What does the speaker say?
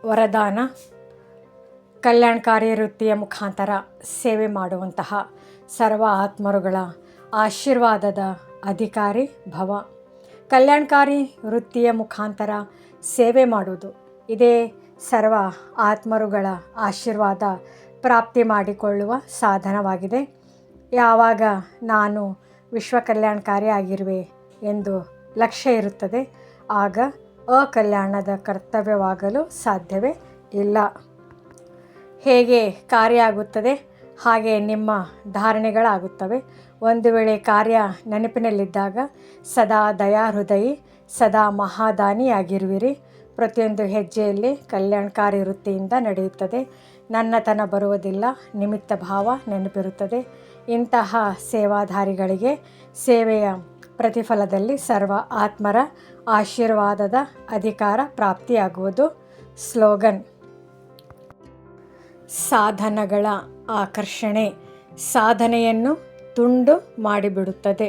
ವರದಾನ: ಕಲ್ಯಾಣಕಾರಿ ವೃತ್ತಿಯ ಮುಖಾಂತರ ಸೇವೆ ಮಾಡುವಂತಹ ಸರ್ವ ಆತ್ಮರುಗಳ ಆಶೀರ್ವಾದದ ಅಧಿಕಾರಿ ಭವ. ಕಲ್ಯಾಣಕಾರಿ ವೃತ್ತಿಯ ಮುಖಾಂತರ ಸೇವೆ ಮಾಡುವುದು, ಇದೇ ಸರ್ವ ಆತ್ಮರುಗಳ ಆಶೀರ್ವಾದ ಪ್ರಾಪ್ತಿ ಮಾಡಿಕೊಳ್ಳುವ ಸಾಧನವಾಗಿದೆ. ಯಾವಾಗ ನಾನು ವಿಶ್ವ ಕಲ್ಯಾಣಕಾರಿ ಆಗಿರುವೆ ಎಂದು ಲಕ್ಷ್ಯ ಇರುತ್ತದೆ, ಆಗ ಅಕಲ್ಯಾಣದ ಕರ್ತವ್ಯವಾಗಲು ಸಾಧ್ಯವೇ ಇಲ್ಲ. ಹೇಗೆ ಕಾರ್ಯ ಆಗುತ್ತದೆ ಹಾಗೆ ನಿಮ್ಮ ಧಾರಣೆಗಳಾಗುತ್ತವೆ. ಒಂದು ವೇಳೆ ಕಾರ್ಯ ನೆನಪಿನಲ್ಲಿದ್ದಾಗ ಸದಾ ದಯಾಹೃದಯಿ, ಸದಾ ಮಹಾದಾನಿಯಾಗಿರುವಿರಿ. ಪ್ರತಿಯೊಂದು ಹೆಜ್ಜೆಯಲ್ಲಿ ಕಲ್ಯಾಣಕಾರಿ ವೃತ್ತಿಯಿಂದ ನಡೆಯುತ್ತದೆ. ನನ್ನತನ ಬರುವುದಿಲ್ಲ, ನಿಮಿತ್ತ ಭಾವ ನೆನಪಿರುತ್ತದೆ. ಇಂತಹ ಸೇವಾಧಾರಿಗಳಿಗೆ ಸೇವೆಯ ಪ್ರತಿಫಲದಲ್ಲಿ ಸರ್ವ ಆತ್ಮರ ಆಶೀರ್ವಾದದ ಅಧಿಕಾರ ಪ್ರಾಪ್ತಿಯಾಗುವುದು. ಸ್ಲೋಗನ್: ಸಾಧನಗಳ ಆಕರ್ಷಣೆ ಸಾಧನೆಯನ್ನು ತುಂಡು ಮಾಡಿಬಿಡುತ್ತದೆ.